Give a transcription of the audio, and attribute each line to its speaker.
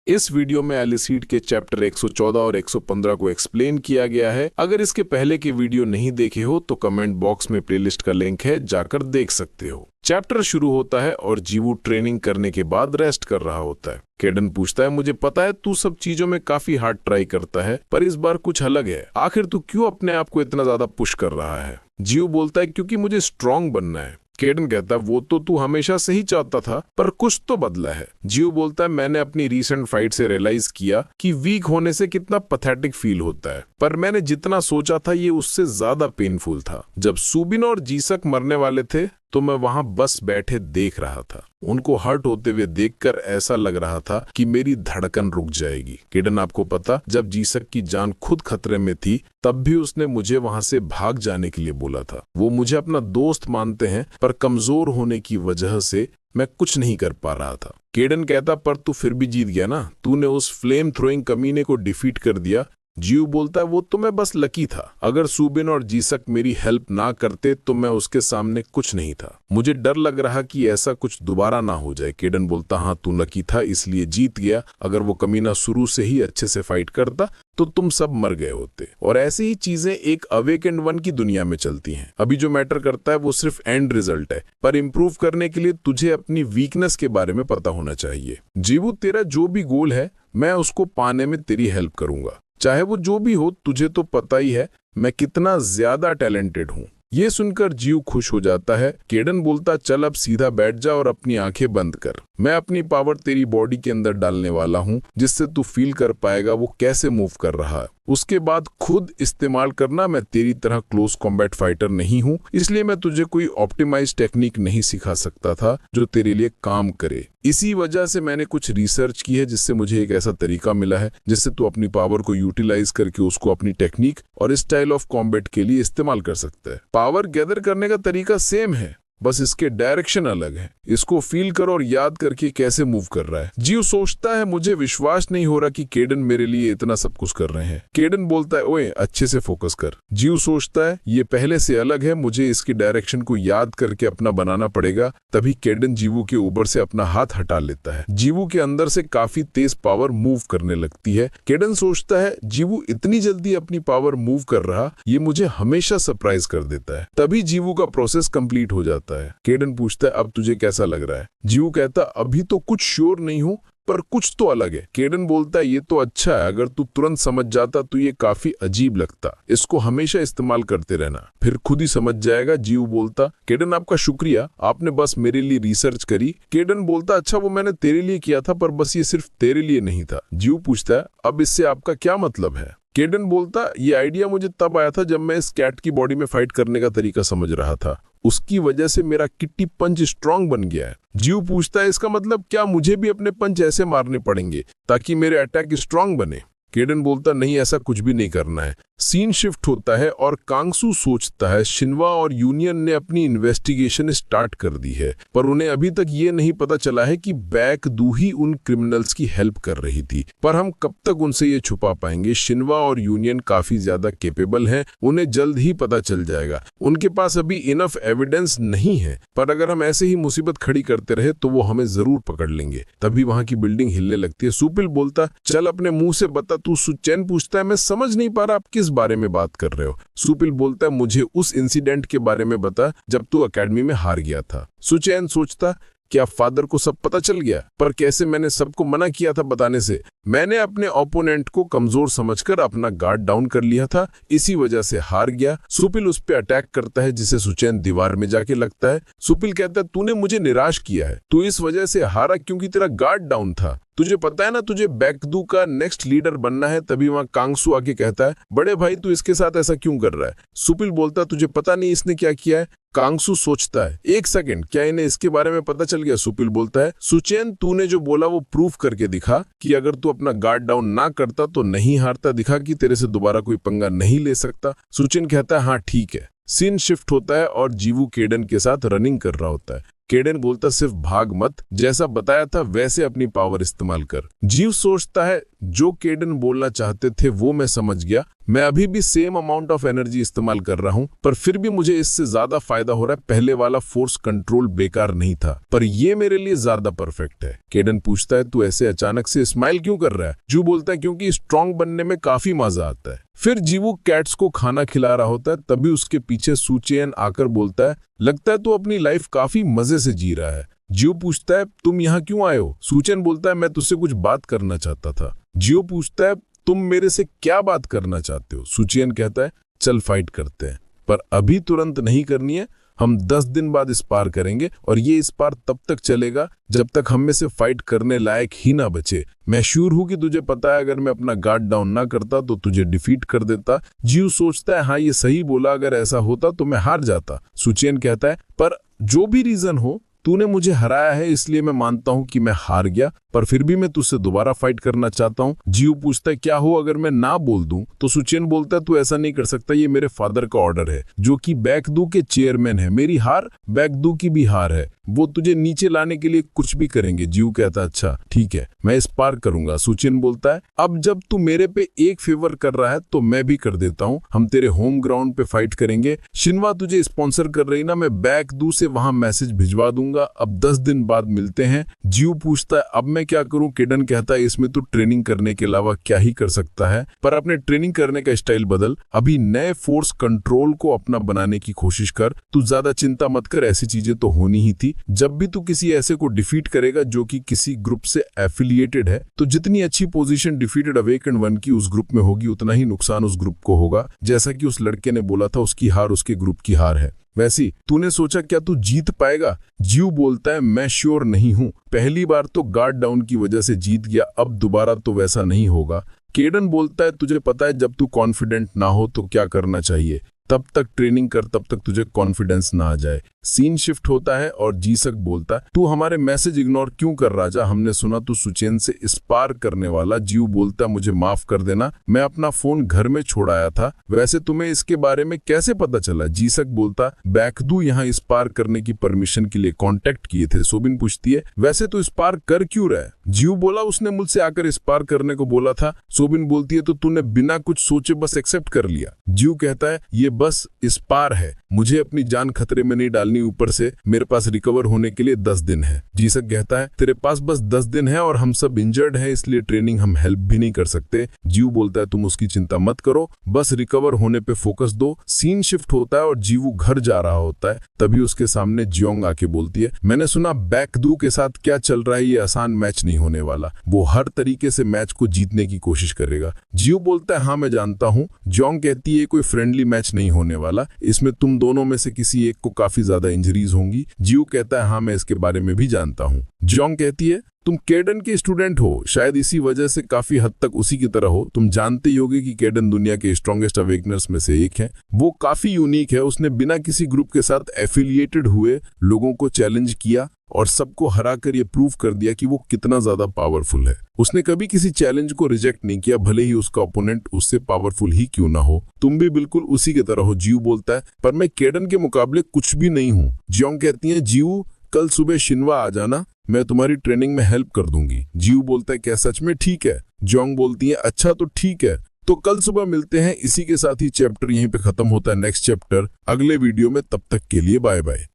Speaker 1: इस वीडियो में एलिसीड के चैप्टर 114 और 115 को एक्सप्लेन किया गया है। अगर इसके पहले के वीडियो नहीं देखे हो तो कमेंट बॉक्स में प्लेलिस्ट का लिंक है, जाकर देख सकते हो। चैप्टर शुरू होता है और जीवू ट्रेनिंग करने के बाद रेस्ट कर रहा होता है। केडन पूछता है, मुझे पता है तू सब चीजों में काफी हार्ड ट्राई करता है, पर इस बार कुछ अलग है। आखिर तू क्यों अपने आप को इतना ज्यादा पुश कर रहा है? जीवू बोलता है, क्योंकि मुझे स्ट्रांग बनना है। केडन कहता है, वो तो तू हमेशा से ही चाहता था, पर कुछ तो बदला है। जीव बोलता है, मैंने अपनी रीसेंट फाइट से रियलाइज किया कि वीक होने से कितना पैथेटिक फील होता है, पर मैंने जितना सोचा था ये उससे ज्यादा पेनफुल था। जब सुबिन और जीसक मरने वाले थे तो मैं वहां बस बैठे देख रहा था। उनको हर्ट होते हुए देखकर ऐसा लग रहा था कि मेरी धड़कन रुक जाएगी। केडन, आपको पता, जब जीसक की जान खुद खतरे में थी तब भी उसने मुझे वहां से भाग जाने के लिए बोला था। वो मुझे अपना दोस्त मानते हैं, पर कमजोर होने की वजह से मैं कुछ नहीं कर पा रहा था। केडन कहता, पर तू फिर भी जीत गया ना, तूने उस फ्लेम थ्रोइंग कमीने को डिफीट कर दिया। जीव बोलता है, वो तो मैं बस लकी था। अगर सुबिन और जीसक मेरी हेल्प ना करते तो मैं उसके सामने कुछ नहीं था। मुझे डर लग रहा कि ऐसा कुछ दोबारा ना हो जाए। केडन बोलता, हाँ तू लकी था इसलिए जीत गया। अगर वो कमीना शुरू से ही अच्छे से फाइट करता तो तुम सब मर गए होते। और ऐसी ही चीजें एक अवेकेंड वन की दुनिया में चलती हैं। अभी जो मैटर करता है वो सिर्फ एंड रिजल्ट है, पर इम्प्रूव करने के लिए तुझे अपनी वीकनेस के बारे में पता होना चाहिए। जीवू, तेरा जो भी गोल है मैं उसको पाने में तेरी हेल्प करूंगा, चाहे वो जो भी हो। तुझे तो पता ही है मैं कितना ज्यादा टैलेंटेड हूँ। ये सुनकर जीव खुश हो जाता है। केडन बोलता, चल अब सीधा बैठ जा और अपनी आंखें बंद कर। मैं अपनी पावर तेरी बॉडी के अंदर डालने वाला हूँ, जिससे तू फील कर पाएगा वो कैसे मूव कर रहा है। उसके बाद खुद इस्तेमाल करना। मैं तेरी तरह क्लोज कॉम्बैट फाइटर नहीं हूँ, इसलिए मैं तुझे कोई ऑप्टिमाइज टेक्निक नहीं सिखा सकता था जो तेरे लिए काम करे। इसी वजह से मैंने कुछ रिसर्च की है, जिससे मुझे एक ऐसा तरीका मिला है जिससे तू अपनी पावर को यूटिलाइज करके उसको अपनी टेक्निक और स्टाइल ऑफ कॉम्बैट के लिए इस्तेमाल कर सकता है। पावर गैदर करने का तरीका सेम है, बस इसके डायरेक्शन अलग है। इसको फील करो और याद करके कैसे मूव कर रहा है। जीव सोचता है, मुझे विश्वास नहीं हो रहा कि केडन मेरे लिए इतना सब कुछ कर रहे हैं। केडन बोलता है, ओए अच्छे से फोकस कर। जीव सोचता है, ये पहले से अलग है, मुझे इसकी डायरेक्शन को याद करके अपना बनाना पड़ेगा। तभी केडन जीवू के ऊपर से अपना हाथ हटा लेता है। जीवू के अंदर से काफी तेज पावर मूव करने लगती है। केडन सोचता है, जीवू इतनी जल्दी अपनी पावर मूव कर रहा, ये मुझे हमेशा सरप्राइज कर देता है। तभी जीवू का प्रोसेस कंप्लीट हो जाता है। केडन पूछता है, अब तुझे कैसा लग रहा है? जीवू कहता, अभी तो कुछ श्योर नहीं हूँ, पर कुछ तो अलग है। केडन बोलता है, ये तो अच्छा है, अगर तू तुरंत समझ जाता तो ये काफी अजीब लगता। इसको हमेशा इस्तेमाल करते रहना, फिर खुद ही समझ जाएगा। जीव बोलता, केडन आपका शुक्रिया, आपने बस मेरे लिए रिसर्च करी। केडन बोलता, अच्छा वो मैंने तेरे लिए किया था, पर बस ये सिर्फ तेरे लिए नहीं था। जीव पूछता है, अब इससे आपका क्या मतलब है? केडन बोलता, ये आइडिया मुझे तब आया था जब मैं इस कैट की बॉडी में फाइट करने का तरीका समझ रहा था। उसकी वजह से मेरा किट्टी पंच स्ट्रांग बन गया है। जीव पूछता है, इसका मतलब क्या मुझे भी अपने पंच ऐसे मारने पड़ेंगे ताकि मेरे अटैक स्ट्रांग बने? केडन बोलता, नहीं, ऐसा कुछ भी नहीं करना है। सीन शिफ्ट होता है और कांगसू सोचता है, शिनवा और यूनियन ने अपनी इन्वेस्टिगेशन स्टार्ट कर दी है, पर उन्हें अभी तक ये नहीं पता चला है कि बैक दू ही उन क्रिमिनल्स की हेल्प कर रही थी। पर हम कब तक उनसे ये छुपा पाएंगे? शिनवा और यूनियन काफी ज्यादा केपेबल हैं, उन्हें जल्द ही पता चल जाएगा। उनके पास अभी इनफ एविडेंस नहीं है, पर अगर हम ऐसे ही मुसीबत खड़ी करते रहे तो वो हमें जरूर पकड़ लेंगे। तभी वहां की बिल्डिंग हिलने लगती है। सुपिल बोलता, चल अपने मुंह से बता। तू सुचैन पूछता है, मैं समझ नहीं पा रहा आप किस बारे में बात कर रहे हो? सुपिल बोलता है, मुझे उस इंसिडेंट के बारे में बता जब तू एकेडमी में हार गया था। सुचैन सोचता, क्या फादर को सब पता चल गया? पर कैसे? मैंने सबको मना किया था बताने से। मैंने अपने ओपोनेंट को कमजोर समझकर अपना गार्ड डाउन कर लिया था, इसी वजह से हार गया। सुपिल उस पे अटैक करता है, जिसे सुचैन दीवार में जाके लगता है। सुपिल कहता है, तूने मुझे निराश किया है, तू इस वजह से हारा क्योंकि तेरा गार्ड डाउन था। तुझे पता है ना तुझे बैकडू का नेक्स्ट लीडर बनना है। तभी वहां कांगसू आके कहता है, बड़े भाई तू इसके साथ ऐसा क्यों कर रहा है? सुपिल बोलता, तुझे पता नहीं इसने क्या किया है? कांगसू सोचता है, एक सेकंड, क्या इन्हें इसके बारे में पता चल गया? सुपिल बोलता है, सुचैन तूने जो बोला वो प्रूफ करके दिखा कि अगर तू अपना गार्ड डाउन ना करता तो नहीं हारता। दिखा कि तेरे से दोबारा कोई पंगा नहीं ले सकता। सुचैन कहता है, हाँ ठीक है। सीन शिफ्ट होता है और जीवू केडन के साथ रनिंग कर रहा होता है। केडन बोलता सिर्फ भाग मत, जैसा बताया था वैसे अपनी पावर इस्तेमाल कर। जीव सोचता है जो केडन बोलना चाहते थे वो मैं समझ गया, मैं अभी भी सेम अमाउंट ऑफ एनर्जी इस्तेमाल कर रहा हूं, पर फिर भी मुझे इससे ज्यादा फायदा हो रहा है। पहले वाला फोर्स कंट्रोल बेकार नहीं था, पर ये मेरे लिए ज्यादा परफेक्ट है। केडन पूछता है तू ऐसे अचानक से स्माइल क्यों कर रहा है? जू बोलता है क्योंकि स्ट्रांग बनने में काफी मजा आता है। फिर जीवू कैट्स को खाना खिला रहा होता है, तभी उसके पीछे सुचेन आकर बोलता है लगता है तू अपनी लाइफ काफी मजे से जी रहा है। जियो पूछता है तुम यहाँ क्यों आए हो? सुचेन बोलता है मैं तुझसे कुछ बात करना चाहता था। जियो पूछता है तुम मेरे से क्या बात करना चाहते हो? सुचेन कहता है चल फाइट करते हैं, पर अभी तुरंत नहीं करनी है, हम 10 दिन बाद स्पार करेंगे और ये स्पार तब तक चलेगा जब तक हम में से फाइट करने लायक ही ना बचे। मैं श्योर हूं कि तुझे पता है अगर मैं अपना गार्ड डाउन ना करता तो तुझे डिफीट कर देता। जियो सोचता है हाँ ये सही बोला, अगर ऐसा होता तो मैं हार जाता। सुचेन कहता है पर जो भी रीजन हो तूने मुझे हराया है, इसलिए मैं मानता हूं कि मैं हार गया, पर फिर भी मैं तुझसे दोबारा फाइट करना चाहता हूं। जियो पूछता है क्या हो अगर मैं ना बोल दूं? तो सुचेन बोलता है तू ऐसा नहीं कर सकता, ये मेरे फादर का ऑर्डर है जो कि बैकडू के चेयरमैन है। मेरी हार बैकडू की भी हार है, वो तुझे नीचे लाने के लिए कुछ भी करेंगे। जियो कहता है अच्छा ठीक है मैं स्पार करूंगा। सुचेन बोलता है अब जब तू मेरे पे एक फेवर कर रहा है तो मैं भी कर देता हूं, हम तेरे होम ग्राउंड पे फाइट करेंगे। शिनवा तुझे स्पॉन्सर कर रही ना, मैं बैकडू से वहां मैसेज भिजवा दूंगा, अब 10 दिन बाद मिलते हैं। जियो पूछता है अब मैं क्या करूं? केडन कहता है इसमें तू ट्रेनिंग करने के अलावा क्या ही कर सकता है, पर अपने ट्रेनिंग करने का स्टाइल बदल, अभी नए फोर्स कंट्रोल को अपना बनाने की कोशिश कर, तू ज्यादा चिंता मत कर, ऐसी चीजें तो होनी ही थी। जब भी तू किसी ऐसे को डिफीट करेगा जो कि किसी ग्रुप से एफिलिएटेड है, तो जितनी अच्छी पोजीशन डिफीटेड अवेकन वन की उस ग्रुप में होगी उतना ही नुकसान उस ग्रुप को होगा। जैसा कि उस लड़के ने बोला था उसकी हार उसके ग्रुप की हार है, वैसी तूने सोचा क्या तू जीत पाएगा? जियो बोलता है मैं श्योर नहीं हूं, पहली बार तो गार्ड डाउन की वजह से जीत गया, अब दोबारा तो वैसा नहीं होगा। केडन बोलता है तुझे पता है जब तू कॉन्फिडेंट ना हो तो क्या करना चाहिए, तब तक ट्रेनिंग कर तब तक तुझे कॉन्फिडेंस ना आ जाए। सीन शिफ्ट होता है और जीसक बोलता है तू हमारे मैसेज इग्नोर क्यों कर राजा, हमने सुना तू सुचेन से स्पार करने वाला। जियो बोलता मुझे माफ कर देना, मैं अपना फोन घर में छोड़ आया था, वैसे तुम्हें इसके बारे में कैसे पता चला? जीसक बोलता बैकडू यहाँ स्पार करने की परमिशन के लिए कांटेक्ट किए थे। सोबिन पूछती है वैसे तो स्पार कर क्यों रहा है? जियो बोला उसने मुझसे आकर स्पार करने को बोला था। सोबिन बोलती है तो तूने बिना कुछ सोचे बस एक्सेप्ट कर लिया। जियो कहता है ये बस स्पार है, मुझे अपनी जान खतरे में नहीं डालनी, ऊपर से मेरे पास रिकवर होने के लिए 10 दिन है। जीसक कहता है तेरे पास बस 10 दिन है और हम सब इंजर्ड हैं, इसलिए ट्रेनिंग हम हेल्प भी नहीं कर सकते। जियो बोलता है तुम उसकी चिंता मत करो, बस रिकवर होने पे फोकस दो। सीन शिफ्ट होता है और जीवू घर जा रहा होता है, तभी उसके सामने जियोंग आके बोलती है मैंने सुना बैकडू के साथ क्या चल रहा है, ये आसान मैच नहीं होने वाला, वो हर तरीके से मैच को जीतने की कोशिश करेगा। जियो बोलता है हाँ मैं जानता हूँ। जियोंग कहती है कोई फ्रेंडली मैच नहीं होने वाला, इसमें तुम दोनों में से किसी एक को काफी ज्यादा इंजरीज होंगी। जियो कहता है हाँ मैं इसके बारे में भी जानता हूँ। जियोंग कहती है तुम केडन के स्टूडेंट हो, शायद इसी वजह से काफी हद तक उसी की तरह हो, तुम जानते ही होगे कि केडन दुनिया के स्ट्रॉन्गेस्ट अवेकनर्स में से एक है, वो काफी यूनिक है, उसने बिना किसी ग्रुप के साथ एफिलिएटेड हुए लोगों को चैलेंज किया और सबको हराकर ये प्रूव कर दिया कि वो कितना ज्यादा पावरफुल है। उसने कभी किसी चैलेंज को रिजेक्ट नहीं किया, भले ही उसका ओपोनेंट उससे पावरफुल ही क्यों ना हो। तुम भी बिल्कुल उसी की तरह हो। जियो बोलता है पर मैं केडन के मुकाबले कुछ भी नहीं हूँ। जियोंग कहती है जियो कल सुबह शिनवा आ जाना, मैं तुम्हारी ट्रेनिंग में हेल्प कर दूंगी। जियो बोलता है क्या सच में? ठीक है। जियोंग बोलती है अच्छा तो ठीक है, तो कल सुबह मिलते हैं। इसी के साथ ही चैप्टर यहीं पे खत्म होता है। नेक्स्ट चैप्टर अगले वीडियो में, तब तक के लिए बाय बाय।